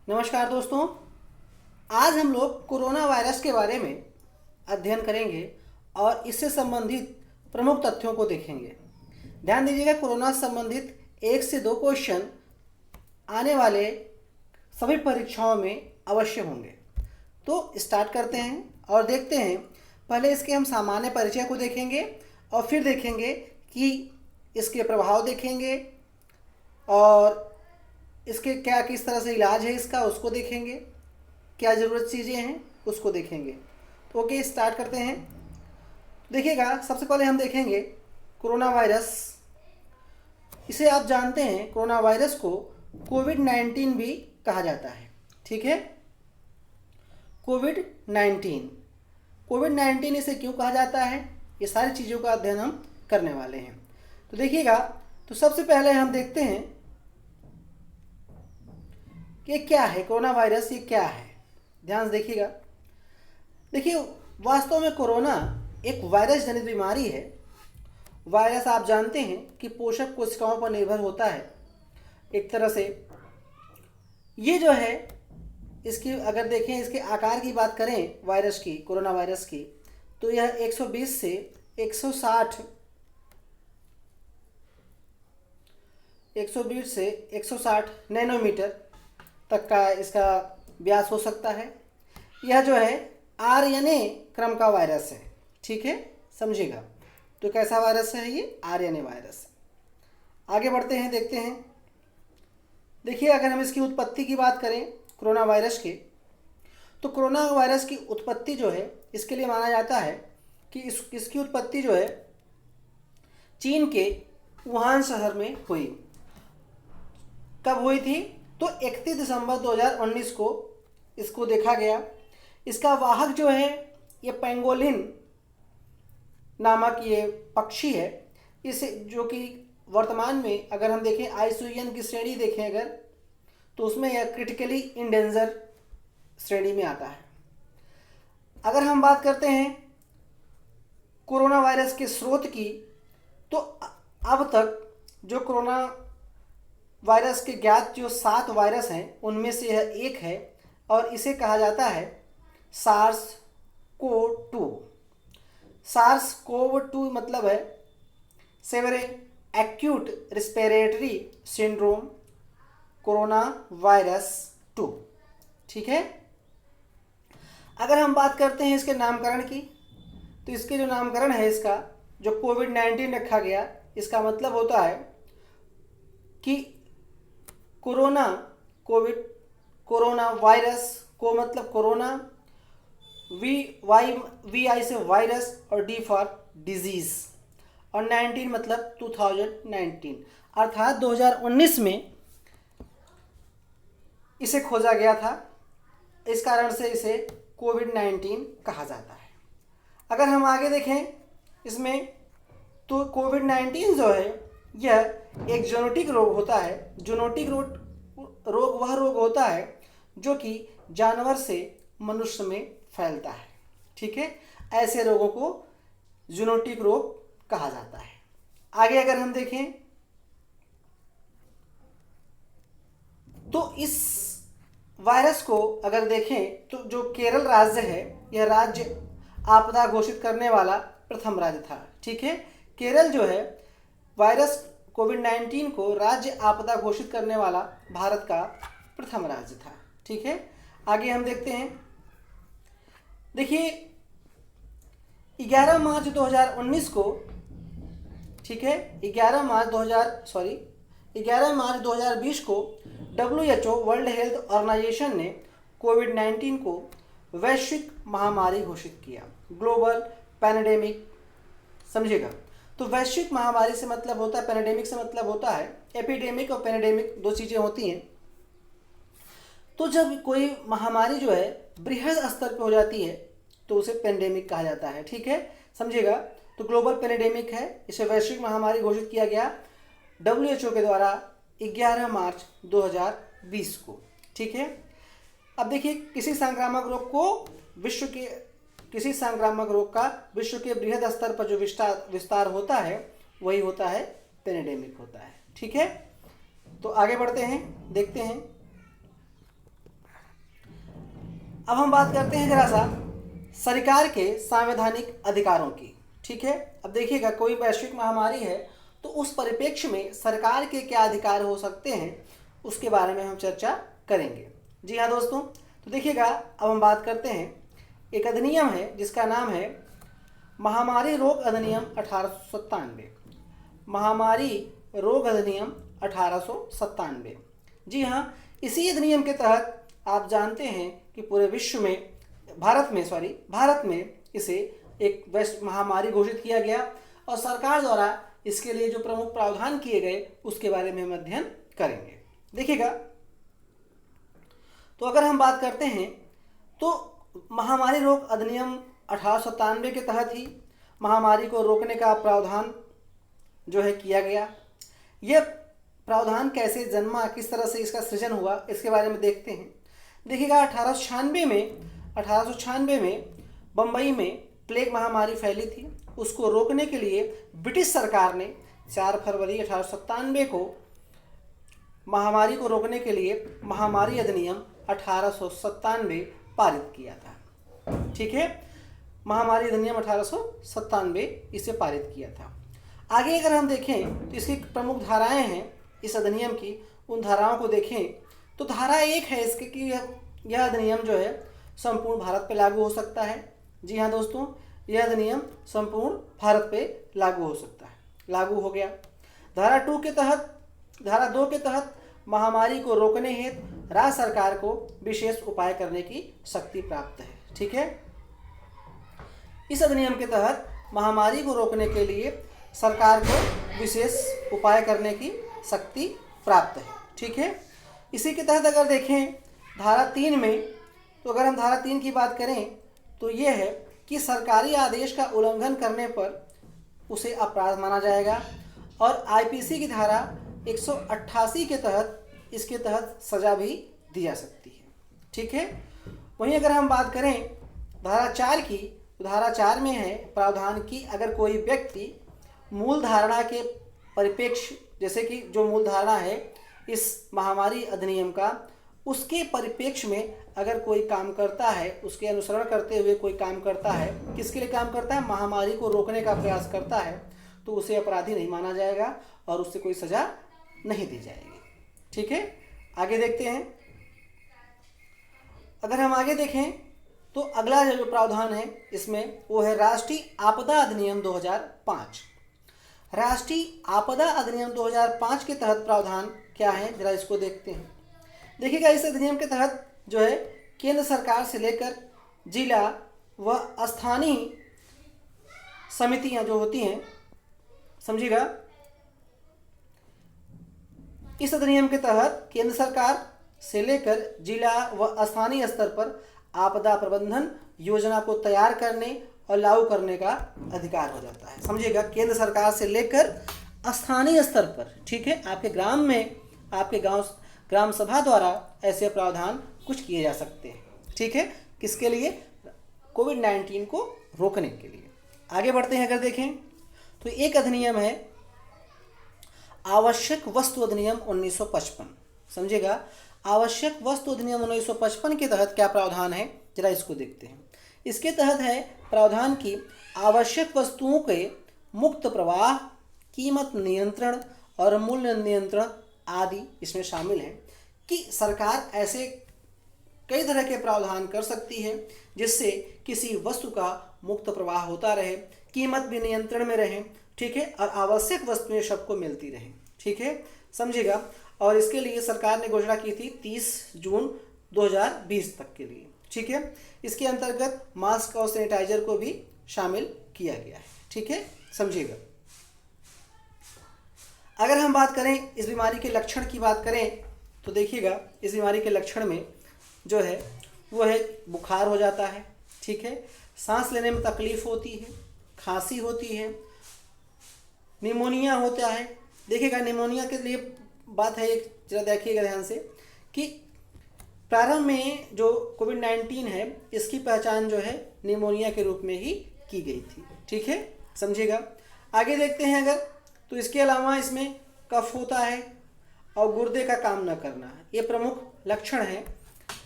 नमस्कार दोस्तों। आज हम लोग कोरोना वायरस के बारे में अध्ययन करेंगे और इससे संबंधित प्रमुख तथ्यों को देखेंगे। ध्यान दीजिएगा, कोरोना से संबंधित 1 से 2 क्वेश्चन आने वाले सभी परीक्षाओं में अवश्य होंगे। तो स्टार्ट करते हैं और देखते हैं। पहले इसके हम सामान्य परिचय को देखेंगे और फिर देखेंगे कि इसके प्रभाव देखेंगे और इसके क्या किस तरह से इलाज है इसका उसको देखेंगे, क्या ज़रूरत चीज़ें हैं उसको देखेंगे। तो ओके, स्टार्ट करते हैं। देखिएगा, सबसे पहले हम देखेंगे कोरोना वायरस। इसे आप जानते हैं, कोरोना वायरस को कोविड-19 भी कहा जाता है। ठीक है, कोविड-19 इसे क्यों कहा जाता है, ये सारी चीज़ों का अध्ययन हम करने वाले हैं। तो देखिएगा, तो सबसे पहले हम देखते हैं कि क्या है कोरोना वायरस, ये क्या है। ध्यान से देखिएगा। देखिए, वास्तव में कोरोना एक वायरस जनित बीमारी है। वायरस आप जानते हैं कि पोषक कोशिकाओं पर निर्भर होता है एक तरह से। ये जो है, इसकी अगर देखें, इसके आकार की बात करें वायरस की, कोरोना वायरस की, तो यह 120 से 160 नैनोमीटर तक का इसका व्यास हो सकता है। यह जो है आरएनए क्रम का वायरस है। ठीक है, समझिएगा। तो कैसा वायरस है ये? RNA virus. आगे बढ़ते हैं, देखते हैं। देखिए, अगर हम इसकी उत्पत्ति की बात करें कोरोना वायरस के, तो कोरोना वायरस की उत्पत्ति जो है, इसके लिए माना जाता है कि इसकी उत्पत्ति जो है चीन के वुहान शहर में हुई। कब हुई थी? तो 31 दिसंबर 2019 को इसको देखा गया। इसका वाहक जो है ये पेंगोलिन नामक ये पक्षी है। इसे जो कि वर्तमान में अगर हम देखें IUCN की श्रेणी देखें अगर, तो उसमें यह क्रिटिकली इंडेंजर श्रेणी में आता है। अगर हम बात करते हैं कोरोना वायरस के स्रोत की, तो अब तक जो कोरोना वायरस के ज्ञात जो 7 वायरस हैं, उनमें से यह एक है और इसे कहा जाता है SARS-CoV-2। SARS-CoV-2 मतलब है severe acute respiratory syndrome corona virus 2। ठीक है, अगर हम बात करते हैं इसके नामकरण की, तो इसके जो नामकरण है, इसका जो कोविड-19 रखा गया, इसका मतलब होता है कि कोरोना वायरस को मतलब कोरोना, वी आई से वायरस और डी फॉर डिजीज, और 19 मतलब 2019, अर्थात 2019 में इसे खोजा गया था। इस कारण से इसे कोविड-19 कहा जाता है। अगर हम आगे देखें इसमें, तो कोविड-19 जो है यह एक जेनेटिक रोग होता है। जेनेटिक रोग वह रोग होता है जो कि जानवर से मनुष्य में फैलता है। ठीक है, ऐसे रोगों को जेनेटिक रोग कहा जाता है। आगे अगर हम देखें, तो इस वायरस को अगर देखें, तो जो केरल राज्य है, यह राज्य आपदा घोषित करने वाला प्रथम राज्य था। ठीक है, केरल जो है वायरस कोविड-19 को राज्य आपदा घोषित करने वाला भारत का प्रथम राज्य था। ठीक है, आगे हम देखते हैं। देखिए, 11 मार्च 2019 को, ठीक है, 11 मार्च 2020 को WHO वर्ल्ड हेल्थ ऑर्गेनाइजेशन ने कोविड-19 को वैश्विक महामारी घोषित किया, ग्लोबल पैंडेमिक। समझिएगा, तो वैश्विक महामारी से मतलब होता है, पैंडेमिक से मतलब होता है, एपिडेमिक और पैंडेमिक 2 चीज़ें होती हैं। तो जब कोई महामारी जो है बृहद स्तर पर हो जाती है, तो उसे पैंडेमिक कहा जाता है। ठीक है, समझिएगा। तो ग्लोबल पैंडेमिक है, इसे वैश्विक महामारी घोषित किया गया WHO के द्वारा 11 मार्च 2020 को। ठीक है, अब देखिए, किसी संक्रामक रोग का विश्व के बृहद स्तर पर जो विस्तार होता है, वही होता है पैंडेमिक होता है। ठीक है, तो आगे बढ़ते हैं, देखते हैं। अब हम बात करते हैं जरा सा सरकार के संवैधानिक अधिकारों की। ठीक है, अब देखिएगा कोई वैश्विक महामारी है तो उस परिप्रेक्ष्य में सरकार के क्या अधिकार हो सकते हैं उसके बारे में हम चर्चा करेंगे। जी हाँ दोस्तों, तो देखिएगा अब हम बात करते हैं, एक अधिनियम है जिसका नाम है महामारी रोग अधिनियम 1897। महामारी रोग अधिनियम 1897। जी हाँ, इसी अधिनियम के तहत आप जानते हैं कि पूरे विश्व में भारत में इसे एक वैश्विक महामारी घोषित किया गया और सरकार द्वारा इसके लिए जो प्रमुख प्रावधान किए गए उसके बारे में हम अध्ययन करेंगे। देखिएगा, तो अगर हम बात करते हैं तो महामारी रोग अधिनियम 1897 के तहत ही महामारी को रोकने का प्रावधान जो है किया गया। यह प्रावधान कैसे जन्मा, किस तरह से इसका सृजन हुआ, इसके बारे में देखते हैं। देखिएगा 1896 में बम्बई में प्लेग महामारी फैली थी। उसको रोकने के लिए ब्रिटिश सरकार ने 4 फरवरी 1897 को महामारी को रोकने के लिए महामारी अधिनियम 1897 पारित किया था। ठीक है, महामारी अधिनियम 1897 इसे पारित किया था। आगे अगर हम देखें तो इसकी प्रमुख धाराएं हैं इस अधिनियम की, उन धाराओं को देखें तो धारा 1 है इसके कि यह अधिनियम जो है संपूर्ण भारत पे लागू हो सकता है। जी हाँ दोस्तों, यह अधिनियम संपूर्ण भारत पे लागू हो सकता है, लागू हो गया। धारा 2 के तहत महामारी को रोकने हेतु राज्य सरकार को विशेष उपाय करने की शक्ति प्राप्त है। ठीक है, इस अधिनियम के तहत महामारी को रोकने के लिए सरकार को विशेष उपाय करने की शक्ति प्राप्त है। ठीक है, इसी के तहत अगर देखें धारा 3 में, तो अगर हम धारा 3 की बात करें तो ये है कि सरकारी आदेश का उल्लंघन करने पर उसे अपराध माना जाएगा और आईपीसी की धारा 188 के तहत इसके तहत सज़ा भी दी जा सकती है। ठीक है, वहीं अगर हम बात करें धारा 4 की, तो धारा 4 में है प्रावधान की अगर कोई व्यक्ति मूल धारणा के परिप्रेक्ष्य, जैसे कि जो मूल धारणा है इस महामारी अधिनियम का, उसके परिप्रेक्ष्य में अगर कोई काम करता है, उसके अनुसरण करते हुए कोई काम करता है, किसके लिए काम करता है, महामारी को रोकने का प्रयास करता है, तो उसे अपराधी नहीं माना जाएगा और उससे कोई सज़ा नहीं दी जाएगी। ठीक है, आगे देखते हैं। अगर हम आगे देखें तो अगला जो प्रावधान है इसमें वो है राष्ट्रीय आपदा अधिनियम 2005। राष्ट्रीय आपदा अधिनियम 2005 के तहत प्रावधान क्या है, जरा इसको देखते हैं। देखिएगा, इस अधिनियम के तहत जो है केंद्र सरकार से लेकर जिला व स्थानीय समितियां जो होती हैं, समझिएगा, इस अधिनियम के तहत केंद्र सरकार से लेकर जिला व स्थानीय स्तर पर आपदा प्रबंधन योजना को तैयार करने और लागू करने का अधिकार हो जाता है। समझिएगा, केंद्र सरकार से लेकर स्थानीय स्तर पर, ठीक है, आपके ग्राम में, आपके ग्राम सभा द्वारा ऐसे प्रावधान कुछ किए जा सकते हैं। ठीक है, किसके लिए, कोविड-19 को रोकने के लिए। आगे बढ़ते हैं, अगर देखें तो एक अधिनियम है आवश्यक वस्तु अधिनियम 1955। समझिएगा, आवश्यक वस्तु अधिनियम 1955 के तहत क्या प्रावधान है, जरा इसको देखते हैं। इसके तहत है प्रावधान की आवश्यक वस्तुओं के मुक्त प्रवाह, कीमत नियंत्रण और मूल्य नियंत्रण आदि इसमें शामिल है कि सरकार ऐसे कई तरह के प्रावधान कर सकती है जिससे किसी वस्तु का मुक्त प्रवाह होता रहे, कीमत भी नियंत्रण में रहे, ठीक है, और आवश्यक वस्तुएं सबको मिलती रहे। ठीक है, समझिएगा, और इसके लिए सरकार ने घोषणा की थी 30 जून 2020 तक के लिए। ठीक है, इसके अंतर्गत मास्क और सैनिटाइजर को भी शामिल किया गया है। ठीक है, समझिएगा। अगर हम बात करें इस बीमारी के लक्षण की बात करें तो देखिएगा, इस बीमारी के लक्षण में जो है वो है बुखार हो जाता है, ठीक है, सांस लेने में तकलीफ होती है, खांसी होती है, निमोनिया होता है। देखिएगा, निमोनिया के लिए बात है, एक जरा देखिएगा ध्यान से कि प्रारंभ में जो कोविड-19 है इसकी पहचान जो है निमोनिया के रूप में ही की गई थी। ठीक है, समझिएगा। आगे देखते हैं अगर, तो इसके अलावा इसमें कफ होता है और गुर्दे का काम न करना, ये प्रमुख लक्षण हैं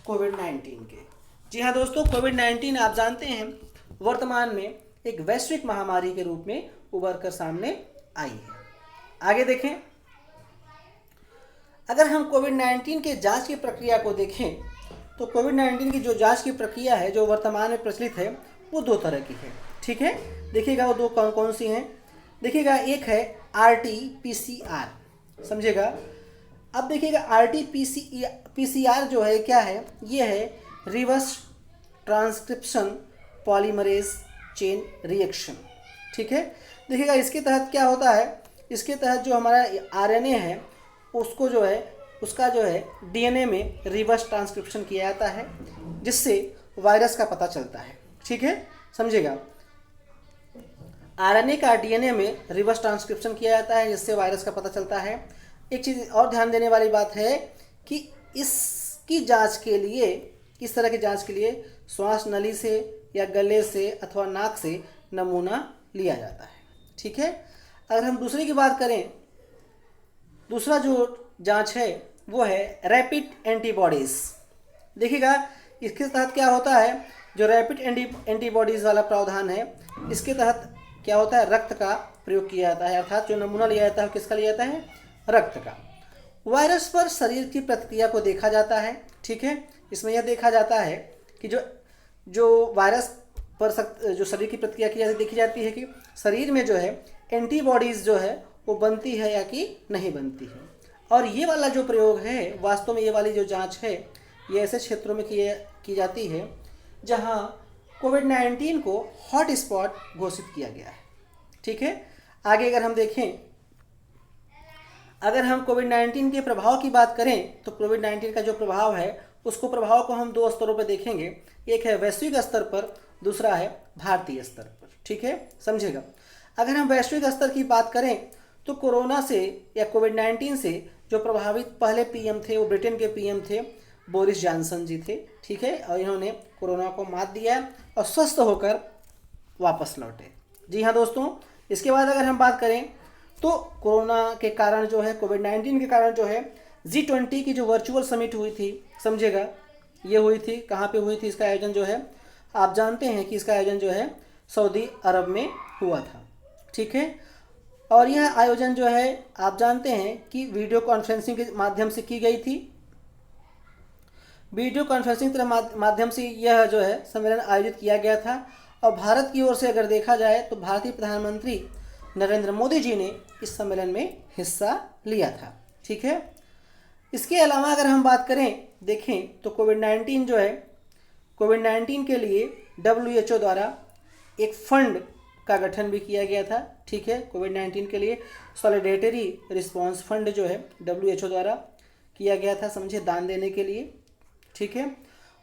कोविड-19 के। जी हाँ दोस्तों, कोविड-19 आप जानते हैं वर्तमान में एक वैश्विक महामारी के रूप में उभर कर सामने आई है। आगे देखें, अगर हम कोविड-19 के जांच की प्रक्रिया को देखें तो कोविड-19 की जो जांच की प्रक्रिया है जो वर्तमान में प्रचलित है वो दो तरह की है। ठीक है, देखिएगा वो दो कौन कौन सी हैं। देखिएगा, एक है RT-PCR, समझिएगा। अब देखिएगा RT-PCR जो है क्या है, ये है reverse transcription polymerase chain reaction. ठीक है, देखिएगा इसके तहत क्या होता है, इसके तहत जो हमारा RNA है उसको जो है उसका जो है DNA में रिवर्स ट्रांसक्रिप्शन किया जाता है जिससे वायरस का पता चलता है। ठीक है, समझिएगा, RNA का DNA में रिवर्स ट्रांसक्रिप्शन किया जाता है जिससे वायरस का पता चलता है। एक चीज़ और ध्यान देने वाली बात है कि इसकी जांच के लिए, इस तरह की जांच के लिए श्वास नली से या गले से अथवा नाक से नमूना लिया जाता है। ठीक है, अगर हम दूसरे की बात करें, दूसरा जो जांच है वो है रैपिड एंटीबॉडीज़। देखिएगा, इसके तहत क्या होता है, जो रैपिड एंटीबॉडीज़ वाला प्रावधान है इसके तहत क्या होता है, रक्त का प्रयोग किया जाता है, अर्थात जो नमूना लिया जाता है किसका लिया जाता है, रक्त का। वायरस पर शरीर की प्रतिक्रिया को देखा जाता है। ठीक है, इसमें यह देखा जाता है कि जो वायरस पर जो शरीर की प्रतिक्रिया की देखी जाती है कि शरीर में जो है एंटीबॉडीज़ जो है वो बनती है या कि नहीं बनती है। और ये वाला जो प्रयोग है, वास्तव में ये वाली जो जांच है ये ऐसे क्षेत्रों में की जाती है जहां कोविड-19 को हॉट स्पॉट घोषित किया गया है। ठीक है, आगे अगर हम देखें, अगर हम कोविड-19 के प्रभाव की बात करें तो कोविड-19 का जो प्रभाव है उसको प्रभाव को हम दो स्तरों पर देखेंगे, एक है वैश्विक स्तर पर, दूसरा है भारतीय स्तर पर। ठीक है, समझिएगा, अगर हम वैश्विक स्तर की बात करें तो कोरोना से या कोविड-19 से जो प्रभावित पहले PM थे वो ब्रिटेन के PM थे, बोरिस जॉनसन जी थे। ठीक है, और इन्होंने कोरोना को मात दिया और स्वस्थ होकर वापस लौटे। जी हाँ दोस्तों, इसके बाद अगर हम बात करें तो कोरोना के कारण जो है, कोविड-19 के कारण जो है G20 की जो वर्चुअल समिट हुई थी, समझिएगा, ये हुई थी, कहाँ पे हुई थी, इसका आयोजन जो है आप जानते हैं कि इसका आयोजन जो है सऊदी अरब में हुआ था। ठीक है, और यह आयोजन जो है आप जानते हैं कि वीडियो कॉन्फ्रेंसिंग के माध्यम से की गई थी। वीडियो कॉन्फ्रेंसिंग के माध्यम से यह जो है सम्मेलन आयोजित किया गया था और भारत की ओर से अगर देखा जाए तो भारतीय प्रधानमंत्री नरेंद्र मोदी जी ने इस सम्मेलन में हिस्सा लिया था। ठीक है, इसके अलावा अगर हम बात करें, देखें तो कोविड-19 जो है, कोविड-19 के लिए WHO द्वारा एक फंड का गठन भी किया गया था। ठीक है, कोविड-19 के लिए सॉलिडेटरी रिस्पांस फंड जो है WHO द्वारा किया गया था, समझे, दान देने के लिए। ठीक है,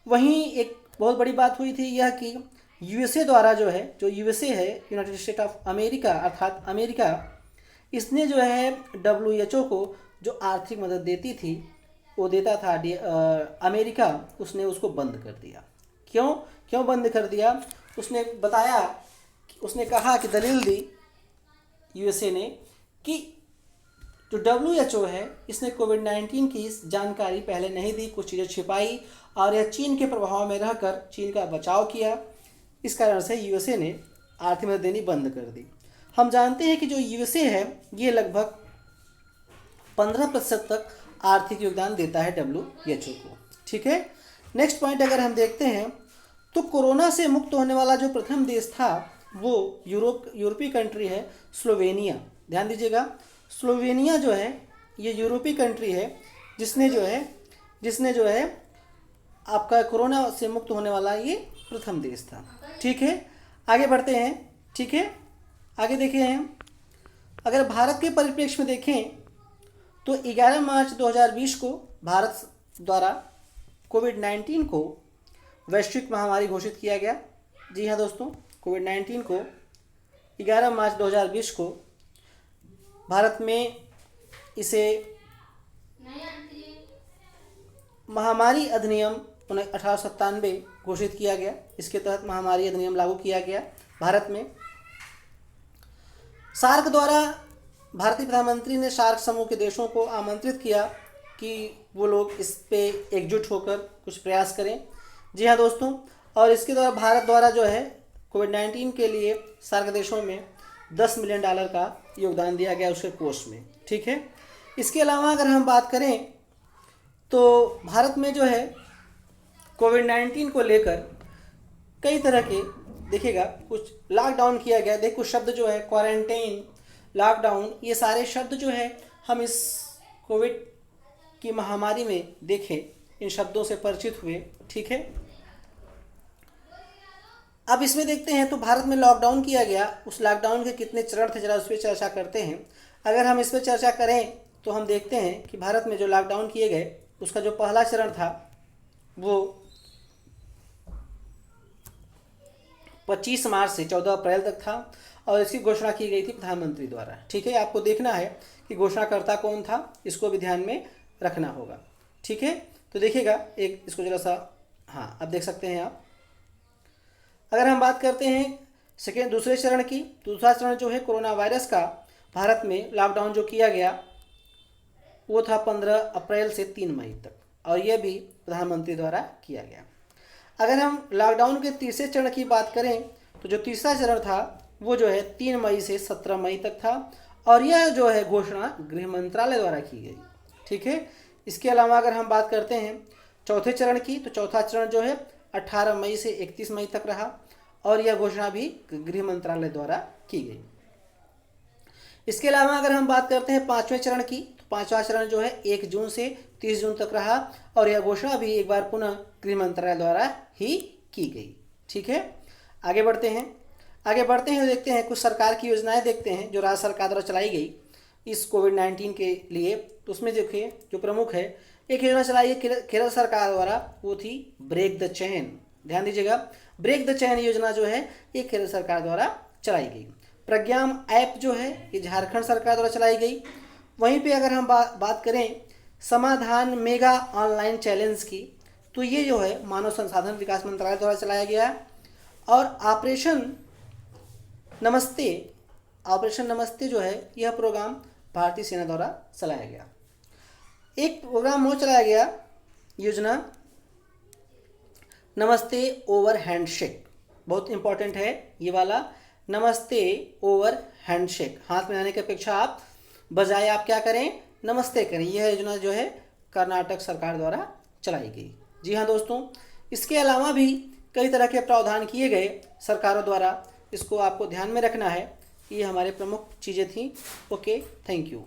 वहीं एक बहुत बड़ी बात हुई थी यह कि USA द्वारा जो है, जो USA है यूनाइटेड स्टेट ऑफ अमेरिका अर्थात अमेरिका, इसने जो है WHO को जो आर्थिक मदद देती थी वो देता था अमेरिका, उसने उसको बंद कर दिया। क्यों बंद कर दिया, उसने बताया, उसने कहा कि दलील दी USA ने कि जो WHO है इसने कोविड-19 की जानकारी पहले नहीं दी, कुछ चीज़ें छिपाई और यह चीन के प्रभाव में रहकर चीन का बचाव किया। इस कारण से USA ने आर्थिक मदद देनी बंद कर दी। हम जानते हैं कि जो USA है ये लगभग 15% तक आर्थिक योगदान देता है WHO को। ठीक है, नेक्स्ट पॉइंट अगर हम देखते हैं तो कोरोना से मुक्त होने वाला जो प्रथम देश था वो यूरोपीय कंट्री है स्लोवेनिया। ध्यान दीजिएगा, स्लोवेनिया जो है ये यूरोपीय कंट्री है जिसने जो है आपका कोरोना से मुक्त होने वाला ये प्रथम देश था। ठीक है, आगे बढ़ते हैं। ठीक है, आगे देखें हम, अगर भारत के परिप्रेक्ष्य में देखें तो 11 मार्च 2020 को भारत द्वारा कोविड-19 को वैश्विक महामारी घोषित किया गया। जी हाँ दोस्तों, कोविड-19 को 11 मार्च 2020 को भारत में इसे महामारी अधिनियम 1897 घोषित किया गया। इसके तहत महामारी अधिनियम लागू किया गया भारत में। सार्क द्वारा भारतीय प्रधानमंत्री ने सार्क समूह के देशों को आमंत्रित किया कि वो लोग इस पे एकजुट होकर कुछ प्रयास करें जी हाँ दोस्तों, और इसके द्वारा भारत द्वारा जो है कोविड-19 के लिए सार्क देशों में $10 मिलियन का योगदान दिया गया उसके कोष में। ठीक है, इसके अलावा अगर हम बात करें तो भारत में जो है कोविड-19 को लेकर कई तरह के देखिएगा, कुछ लॉकडाउन किया गया। देख कुछ शब्द जो है क्वारंटाइन, लॉकडाउन, ये सारे शब्द जो है हम इस कोविड की महामारी में देखें, इन शब्दों से परिचित हुए। ठीक है, अब इसमें देखते हैं तो भारत में लॉकडाउन किया गया, उस लॉकडाउन के कितने चरण थे जरा उस पर चर्चा करते हैं। अगर हम इस पर चर्चा करें तो हम देखते हैं कि भारत में जो लॉकडाउन किए गए उसका जो पहला चरण था वो 25 मार्च से 14 अप्रैल तक था और इसकी घोषणा की गई थी प्रधानमंत्री द्वारा। ठीक है, आपको देखना है कि घोषणाकर्ता कौन था, इसको भी ध्यान में रखना होगा। ठीक है, तो देखिएगा एक इसको जरा सा, हाँ अब देख सकते हैं आप। अगर हम बात करते हैं दूसरे चरण की, दूसरा चरण जो है कोरोना वायरस का भारत में लॉकडाउन जो किया गया वो था 15 अप्रैल से 3 मई तक, और यह भी प्रधानमंत्री द्वारा किया गया। अगर हम लॉकडाउन के तीसरे चरण की बात करें तो जो तीसरा चरण था वो जो है 3 मई से 17 मई तक था, और यह जो है घोषणा गृह मंत्रालय द्वारा की गई। ठीक है, इसके अलावा अगर हम बात करते हैं चौथे चरण की, तो चौथा चरण जो है 18 मई से 31 मई तक रहा, और यह घोषणा भी गृह मंत्रालय द्वारा की गई। इसके अलावा अगर हम बात करते हैं पांचवें चरण की, तो पांचवा चरण जो है 1 जून से 30 जून तक रहा, और यह घोषणा भी एक बार पुनः गृह मंत्रालय द्वारा ही की गई। ठीक है, आगे बढ़ते हैं तो देखते हैं कुछ सरकार की योजनाएं देखते हैं जो राज्य सरकार द्वारा चलाई गई इस कोविड-19 के लिए। तो उसमें देखिए जो प्रमुख है, एक योजना चलाई है केरल सरकार द्वारा, वो थी ब्रेक द चेन। ध्यान दीजिएगा, ब्रेक द चेन योजना जो है ये केरल सरकार द्वारा चलाई गई। प्रज्ञाम ऐप जो है ये झारखंड सरकार द्वारा चलाई गई। वहीं पे अगर हम बात करें समाधान मेगा ऑनलाइन चैलेंज की, तो ये जो है मानव संसाधन विकास मंत्रालय द्वारा चलाया गया। और ऑपरेशन नमस्ते जो है यह प्रोग्राम भारतीय सेना द्वारा चलाया गया। एक प्रोग्राम और चलाया गया, योजना नमस्ते ओवर हैंडशेक, बहुत इंपॉर्टेंट है ये वाला नमस्ते ओवर हैंडशेक। हाथ मिलाने की अपेक्षा आप बजाय आप क्या करें, नमस्ते करें। यह योजना जो है कर्नाटक सरकार द्वारा चलाई गई। जी हाँ दोस्तों, इसके अलावा भी कई तरह के प्रावधान किए गए सरकारों द्वारा, इसको आपको ध्यान में रखना है। ये हमारे प्रमुख चीज़ें थी। Okay, thank you.